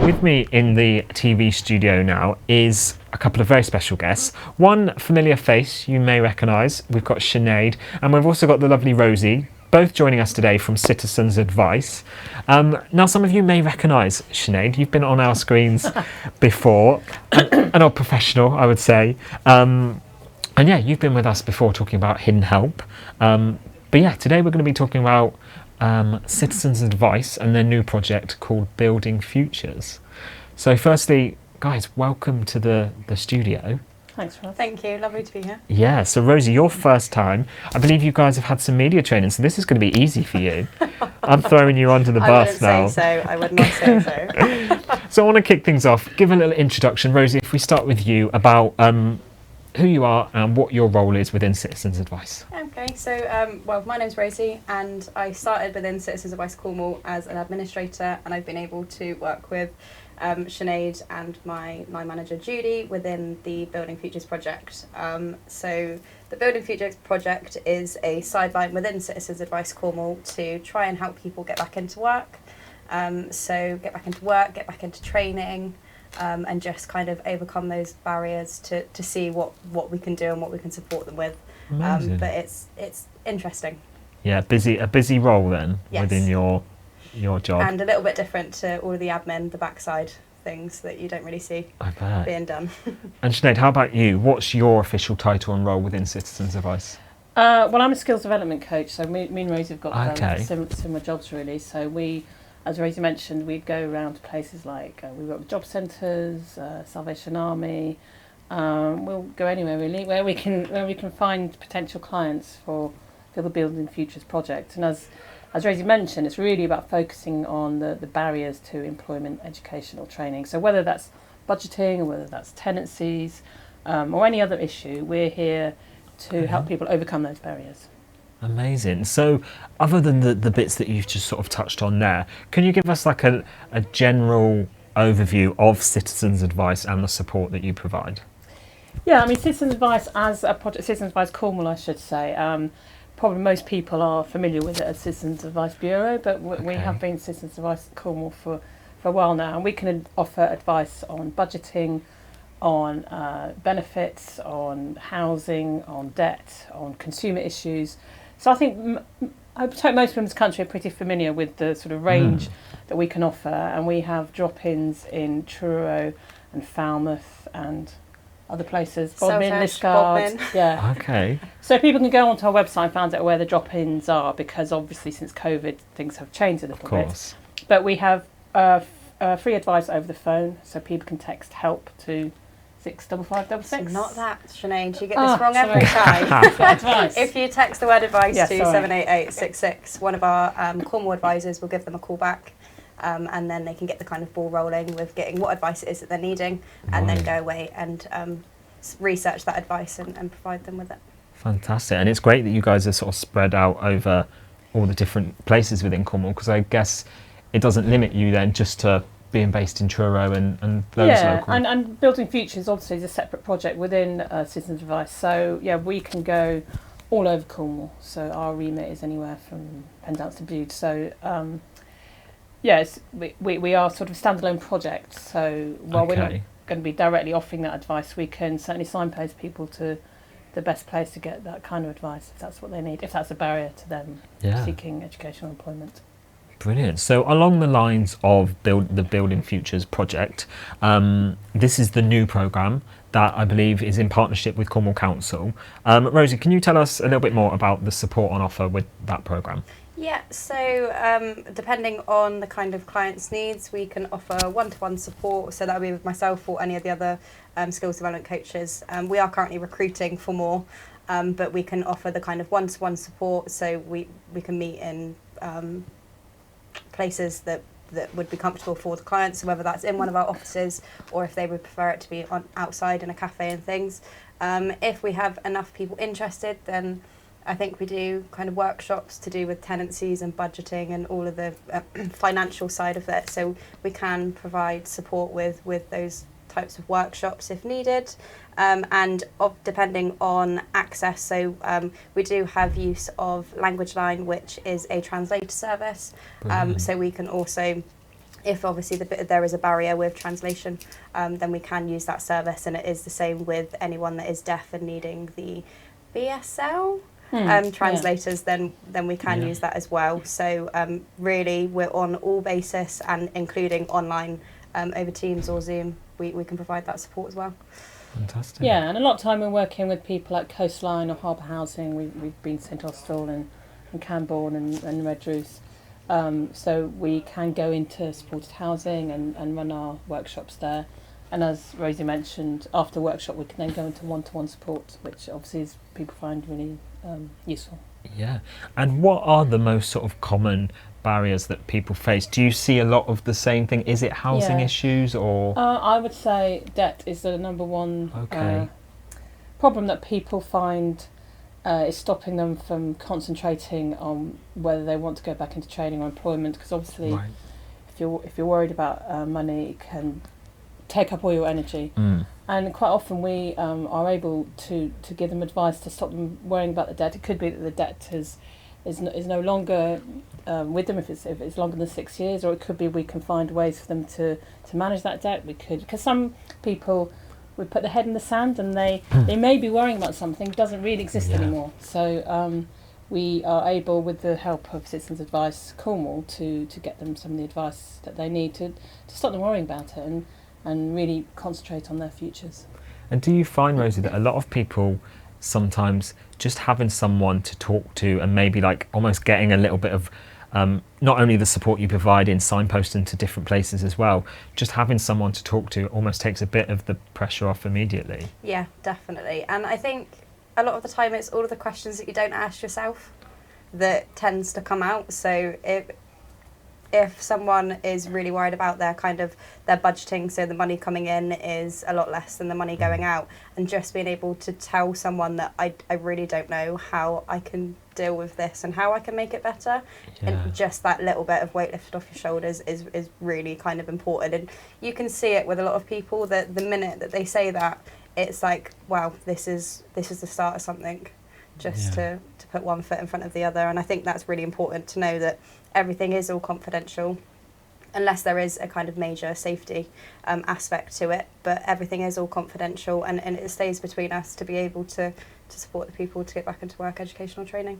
with me in the TV studio now is a couple of very special guests. One familiar face you may recognise. We've got Sinead, and we've also got the lovely Rosie, both joining us today from Citizens Advice. Now, some of you may recognise Sinead. You've been on our screens before. An old professional, I would say. And yeah, you've been with us before talking about hidden help. But yeah, today we're going to be talking about Citizens Advice and their new project called Building Futures. So firstly, guys, welcome to the studio. Thanks, Ross. Thank you, lovely to be here. Yeah, so Rosie, your first time. I believe you guys have had some media training, so this is going to be easy for you. I'm throwing you under the bus now. I would not say so. So I want to kick things off. Give a little introduction, Rosie, if we start with you, about who you are and what your role is within Citizens Advice. Okay, so well, my name's Rosie, and I started within Citizens Advice Cornwall as an administrator, and I've been able to work with Sinead and my line manager Judy within the Building Futures project. So the Building Futures project is a sideline within Citizens Advice Cornwall to try and help people get back into work. So get back into work, get back into training, and just kind of overcome those barriers to see what we can do and what we can support them with. But it's interesting. Yeah, a busy role then. Yes. Within your job. And a little bit different to all of the admin, the backside things that you don't really see being done. And Sinead, how about you? What's your official title and role within Citizens Advice? Well, I'm a skills development coach, so me and Rosie have got similar jobs really. So we, as Rosie mentioned, we'd go around to places like we work with job centres, Salvation Army. We'll go anywhere really where we can find potential clients for the Building Futures project. And as Rosie mentioned, it's really about focusing on the barriers to employment, educational training. So whether that's budgeting or whether that's tenancies or any other issue, we're here to help people overcome those barriers. Amazing. So other than the bits that you've just sort of touched on there, can you give us like a general overview of Citizens Advice and the support that you provide? Yeah, I mean, Citizens Advice as a project, Citizens Advice Cornwall, I should say, probably most people are familiar with it as Citizens Advice Bureau, but we have been Citizens Advice Cornwall for a while now, and we can offer advice on budgeting, on benefits, on housing, on debt, on consumer issues. So I think I hope most people in this country are pretty familiar with the sort of range that we can offer, and we have drop-ins in Truro and Falmouth and other places, Bodmin, Liscard. Yeah. Okay. So people can go onto our website and find out where the drop-ins are, because obviously since COVID things have changed a little bit. But we have free advice over the phone, so people can text help to 65566. Not that, Sinead. You get this wrong every time. If you text the word advice to 78866, one of our Cornwall advisors will give them a call back. And then they can get the kind of ball rolling with getting what advice it is that they're needing, and then go away and research that advice and provide them with it. Fantastic. And it's great that you guys are sort of spread out over all the different places within Cornwall, because I guess it doesn't limit you then just to being based in Truro and those local. And Building Futures obviously is a separate project within Citizens Advice. So yeah, we can go all over Cornwall. So our remit is anywhere from Pendants to Bude. So yes, we are sort of a standalone project, so while we're not going to be directly offering that advice, we can certainly signpost people to the best place to get that kind of advice if that's what they need, if that's a barrier to them seeking educational employment. Brilliant. So along the lines of the Building Futures project, this is the new programme that I believe is in partnership with Cornwall Council. Rosie, can you tell us a little bit more about the support on offer with that programme? Yeah, so depending on the kind of client's needs, we can offer one-to-one support, so that will be with myself or any of the other skills development coaches. We are currently recruiting for more, but we can offer the kind of one-to-one support, so we can meet in places that would be comfortable for the clients, so whether that's in one of our offices or if they would prefer it to be outside in a cafe and things. If we have enough people interested, then I think we do kind of workshops to do with tenancies and budgeting and all of the financial side of it. So we can provide support with those types of workshops if needed. And depending on access, so we do have use of Language Line, which is a translator service. So we can also if obviously there is a barrier with translation, then we can use that service, and it is the same with anyone that is deaf and needing the BSL translators, then we can use that as well. So really we're on all basis, and including online over Teams or Zoom, we can provide that support as well. Fantastic. Yeah, and a lot of time we're working with people like Coastline or Harbour Housing. We've been St Austell and Camborne and Redruth. So we can go into supported housing and run our workshops there. And as Rosie mentioned, after workshop we can then go into one-to-one support, which obviously people find really useful. Yeah. And what are the most sort of common barriers that people face? Do you see a lot of the same thing? Is it housing issues or...? I would say debt is the number one problem that people find is stopping them from concentrating on whether they want to go back into training or employment, because obviously if you're worried about money, it can take up all your energy. And quite often we are able to give them advice to stop them worrying about the debt. It could be that the debt is no longer with them if it's longer than 6 years, or it could be we can find ways for them to manage that debt. We could, because some people would put their head in the sand and they may be worrying about something that doesn't really exist anymore. So we are able, with the help of Citizens Advice Cornwall, to get them some of the advice that they need to stop them worrying about it and really concentrate on their futures. And do you find, Rosie, that a lot of people sometimes just having someone to talk to and maybe like almost getting a little bit of not only the support you provide in signposting to different places as well, just having someone to talk to almost takes a bit of the pressure off immediately? Yeah, definitely. And I think a lot of the time it's all of the questions that you don't ask yourself that tends to come out. So if someone is really worried about their budgeting, so the money coming in is a lot less than the money going out, and just being able to tell someone that I really don't know how I can deal with this and how I can make it better, and just that little bit of weight lifted off your shoulders is really kind of important. And you can see it with a lot of people that the minute that they say that, it's like, wow, this is the start of something, just to put one foot in front of the other. And I think that's really important to know, that everything is all confidential unless there is a kind of major safety aspect to it, but everything is all confidential, and it stays between us to be able to support the people to get back into work, educational training.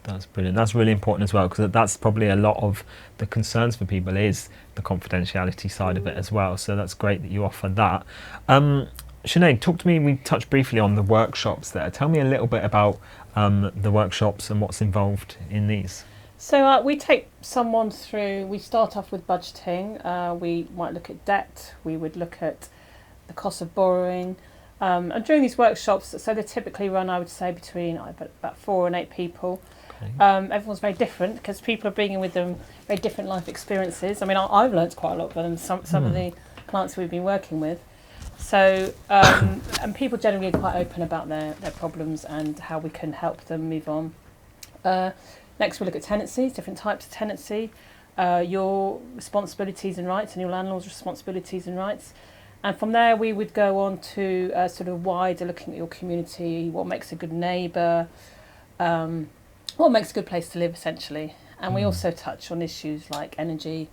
That's brilliant. That's really important as well, because that's probably a lot of the concerns for people, is the confidentiality side of it as well. So that's great that you offer that. Sinead, talk to me, we touched briefly on the workshops there. Tell me a little bit about the workshops and what's involved in these. So we take someone through, we start off with budgeting, we might look at debt, we would look at the cost of borrowing, and during these workshops, so they typically run, I would say, between about 4 and 8 people. Okay. Everyone's very different, because people are bringing with them very different life experiences. I mean, I've learnt quite a lot from some of the clients we've been working with. So, and people generally are quite open about their problems and how we can help them move on. Next, we'll look at tenancies, different types of tenancy, your responsibilities and rights, and your landlord's responsibilities and rights. And from there, we would go on to sort of wider looking at your community, what makes a good neighbour, what makes a good place to live, essentially. And we also touch on issues like energy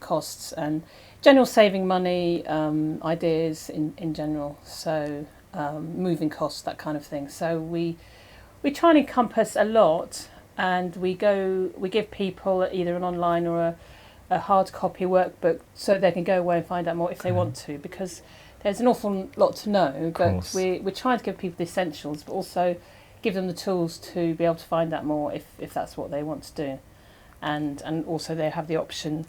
costs and general saving money, ideas in general, so moving costs, that kind of thing. So we try and encompass a lot, and we give people either an online or a hard copy workbook so they can go away and find out more if they want to, because there's an awful lot to know, but we're trying to give people the essentials, but also give them the tools to be able to find out more if that's what they want to do. And also they have the option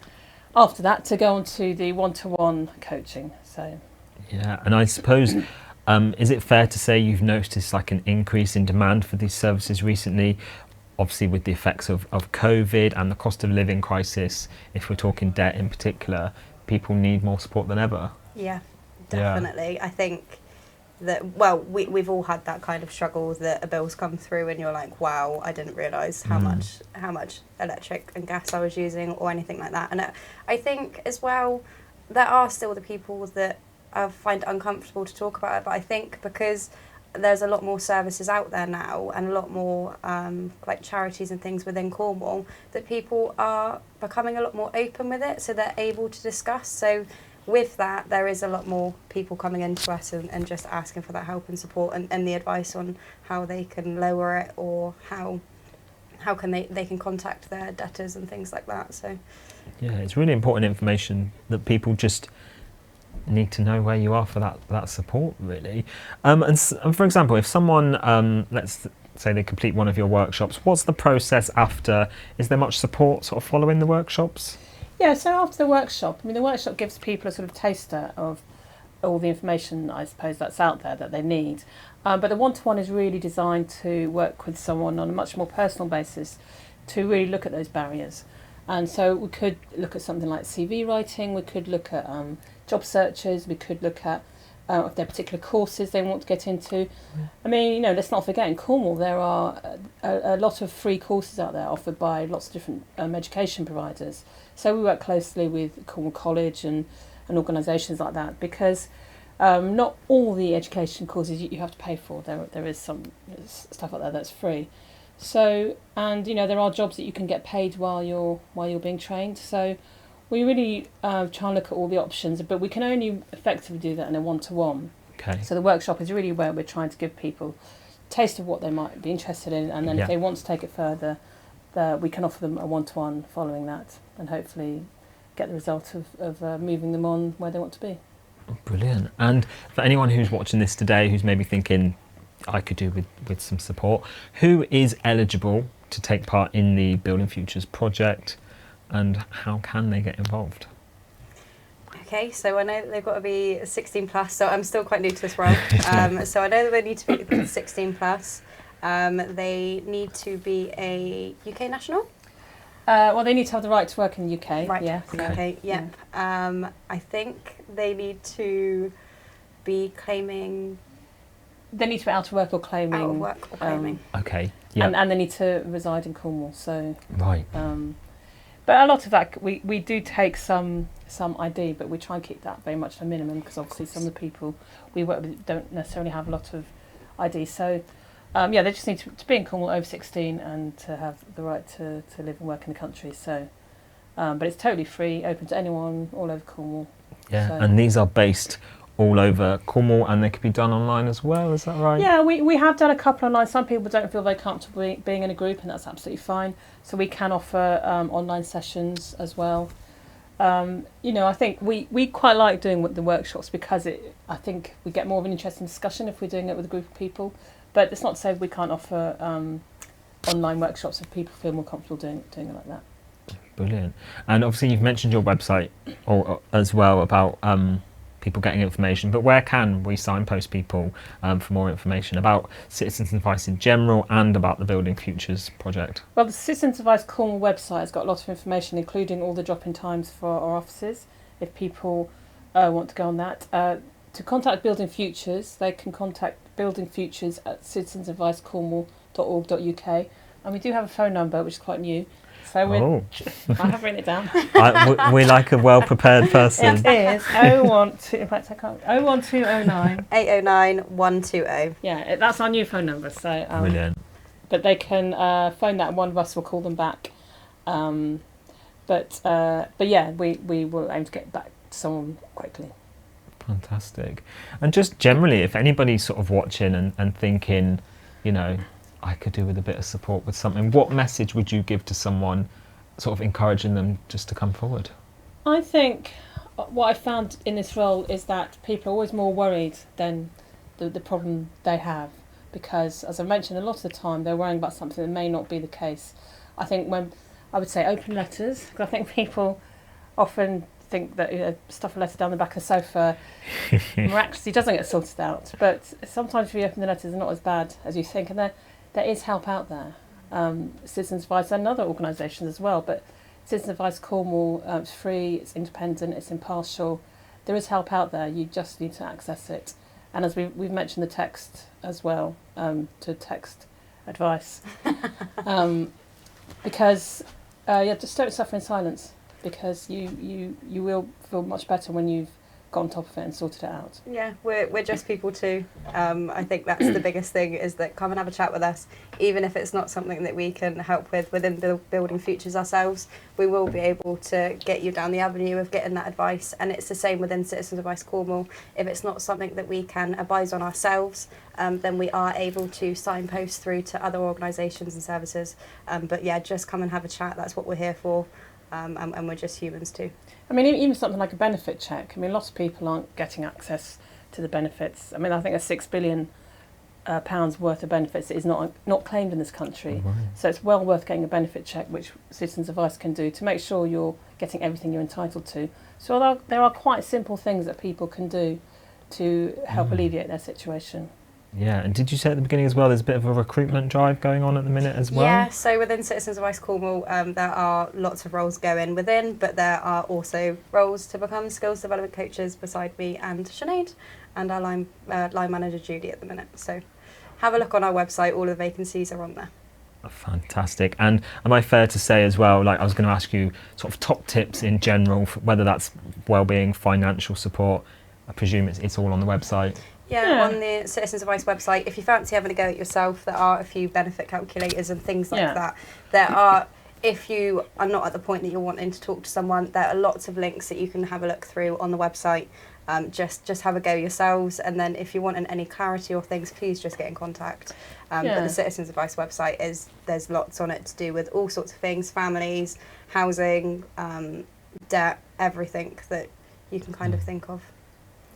after that to go on to the one-to-one coaching. So yeah, and I suppose is it fair to say you've noticed like an increase in demand for these services recently, obviously with the effects of COVID and the cost of living crisis? If we're talking debt in particular, people need more support than ever. Yeah, definitely. Yeah. I think that, well, we've all had that kind of struggle, that a bill's come through and you're like, wow, I didn't realise how much electric and gas I was using, or anything like that. And I think as well, there are still the people that I find uncomfortable to talk about it, but I think because there's a lot more services out there now, and a lot more like charities and things within Cornwall, that people are becoming a lot more open with it, so they're able to discuss. So with that, there is a lot more people coming into us and just asking for that help and support, and the advice on how they can lower it, or how can they can contact their debtors and things like that. So yeah, it's really important information that people just need to know where you are for that support, really. And for example, if someone, let's say they complete one of your workshops, what's the process after? Is there much support sort of following the workshops? Yeah, so after the workshop, I mean, the workshop gives people a sort of taster of all the information, I suppose, that's out there that they need. But the one-to-one is really designed to work with someone on a much more personal basis to really look at those barriers. And so we could look at something like CV writing, we could look at job searches, we could look at if there are particular courses they want to get into. I mean, you know, let's not forget, in Cornwall there are a lot of free courses out there offered by lots of different education providers. So we work closely with Cornwall College and organisations like that, because not all the education courses you have to pay for. There is some stuff out there that's free. So, and you know, there are jobs that you can get paid while you're being trained. So we really try and look at all the options, but we can only effectively do that in a one-to-one. Okay. So the workshop is really where we're trying to give people a taste of what they might be interested in, and then if they want to take it further, we can offer them a one-to-one following that, and hopefully get the result of moving them on where they want to be. Brilliant. And for anyone who's watching this today who's maybe thinking, I could do with some support, who is eligible to take part in the Building Futures project, and how can they get involved? okay, so I know that they've got to be 16 plus, so I'm still quite new to this role. So I know that they need to be 16 plus. They need to be a UK national. Well, they need to have the right to work in the UK. Right, Yeah. okay, yeah. I think they need to be claiming... They need to be out of work or claiming. Out of work or claiming. Okay, yeah. And they need to reside in Cornwall. So. Right. But a lot of that, we do take some ID, but we try and keep that very much to a minimum, because obviously some of the people we work with don't necessarily have a lot of ID. So, yeah, they just need to be in Cornwall over 16 and to have the right to live and work in the country. So, but it's totally free, open to anyone all over Cornwall. Yeah, So. and these are based all over Cornwall, and they could be done online as well, is that right? Yeah, we have done a couple online. Some people don't feel very comfortable being in a group, and that's absolutely fine. So we can offer online sessions as well. You know, I think we quite like doing the workshops, because I think we get more of an interesting discussion if we're doing it with a group of people. But it's not to say we can't offer online workshops if people feel more comfortable doing it like that. Brilliant. And obviously you've mentioned your website as well about people getting information, but where can we signpost people for more information about Citizens Advice in general and about the Building Futures project? Well, the Citizens Advice Cornwall website has got a lot of information, including all the drop-in times for our offices, if people want to go on that. To contact Building Futures, they can contact Building Futures at citizensadvicecornwall.org.uk, and we do have a phone number which is quite new. So I have written it down. We like a well-prepared person. It is 012. In fact, I can't. 01209 809 120. Yeah, that's our new phone number. So Brilliant. But they can phone that, and one of us will call them back. But yeah, we will aim to get back to someone quickly. Fantastic. And just generally, if anybody's sort of watching and thinking, you know, I could do with a bit of support with something, what message would you give to someone sort of encouraging them just to come forward? I think what I found in this role is that people are always more worried than the problem they have, because, as I mentioned, a lot of the time they're worrying about something that may not be the case. I think when I would say open letters, because I think people often think that stuff a letter down the back of the sofa miraculously doesn't get sorted out, but sometimes if you open the letters, they're not as bad as you think, and there is help out there. Citizens Advice and other organisations as well, but Citizens Advice Cornwall, it's free, it's independent, it's impartial. There is help out there, you just need to access it. And as we've mentioned the text as well, to text advice. Because, just don't suffer in silence, because you will feel much better when you've got on top of it and sorted it out. Yeah, we're just people too. I think that's the biggest thing, is that come and have a chat with us. Even if it's not something that we can help with within building futures ourselves, we will be able to get you down the avenue of getting that advice. And it's the same within Citizens Advice Cornwall. If it's not something that we can advise on ourselves, then we are able to signpost through to other organisations and services. But yeah, just come and have a chat. That's what we're here for. And we're just humans too. I mean, even something like a benefit check. I mean, lots of people aren't getting access to the benefits. I mean, I think a £6 billion pounds worth of benefits is not claimed in this country. Oh, right. So it's well worth getting a benefit check, which Citizens Advice can do to make sure you're getting everything you're entitled to. So there are quite simple things that people can do to help alleviate their situation. Yeah, and did you say at the beginning as well, there's a bit of a recruitment drive going on at the minute as well? Yeah, so within Citizens Advice Cornwall, there are lots of roles going within, but there are also roles to become skills development coaches beside me and Sinead, and our line manager Judy at the minute. So have a look on our website, all the vacancies are on there. Fantastic. And am I fair to say as well, like I was going to ask you sort of top tips in general, for whether that's wellbeing, financial support, I presume it's all on the website? Yeah, on the Citizens Advice website, if you fancy having a go at yourself, there are a few benefit calculators and things like that. There are, if you are not at the point that you're wanting to talk to someone, there are lots of links that you can have a look through on the website. Just have a go yourselves, and then if you want any clarity or things, please just get in contact. But the Citizens Advice website there's lots on it to do with all sorts of things: families, housing, debt, everything that you can kind of think of.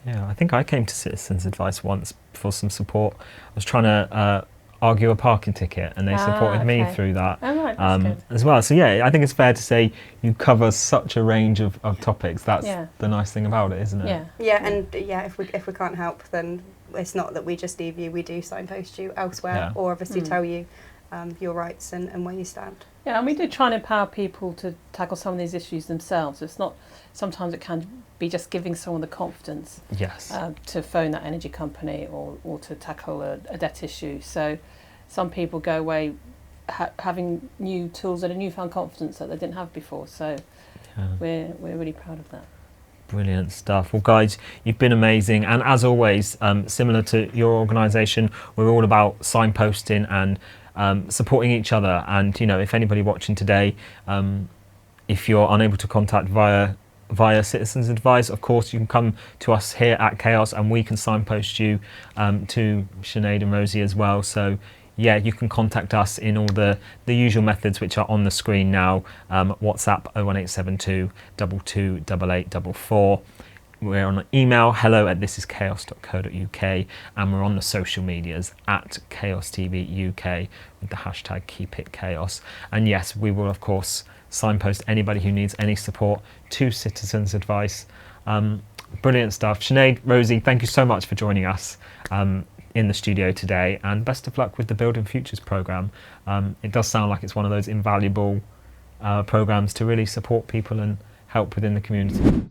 Yeah, I think I came to Citizens Advice once for some support. I was trying to argue a parking ticket, and they supported me through that as well. So yeah, I think it's fair to say you cover such a range of topics. That's the nice thing about it, isn't it? Yeah, and if we can't help, then it's not that we just leave you. We do signpost you elsewhere, or obviously tell you your rights and where you stand. Yeah, and we do try and empower people to tackle some of these issues themselves. It's not, sometimes it can be just giving someone the confidence to phone that energy company or to tackle a debt issue. So some people go away having new tools and a newfound confidence that they didn't have before. So we're really proud of that. Brilliant stuff. Well, guys, you've been amazing. And as always, similar to your organisation, we're all about signposting and supporting each other. And, you know, if anybody watching today, if you're unable to contact via Citizens Advice, of course you can come to us here at Chaos and we can signpost you to Sinead and Rosie as well. So yeah, you can contact us in all the usual methods which are on the screen now. WhatsApp 01872 228844. We're on email hello@thisischaos.co.uk, and we're on the social medias at Chaos TV UK with the hashtag KeepItChaos. And yes, we will of course signpost anybody who needs any support to Citizens Advice. Brilliant stuff. Sinead, Rosie, thank you so much for joining us in the studio today, and best of luck with the Building Futures programme. It does sound like it's one of those invaluable programmes to really support people and help within the community.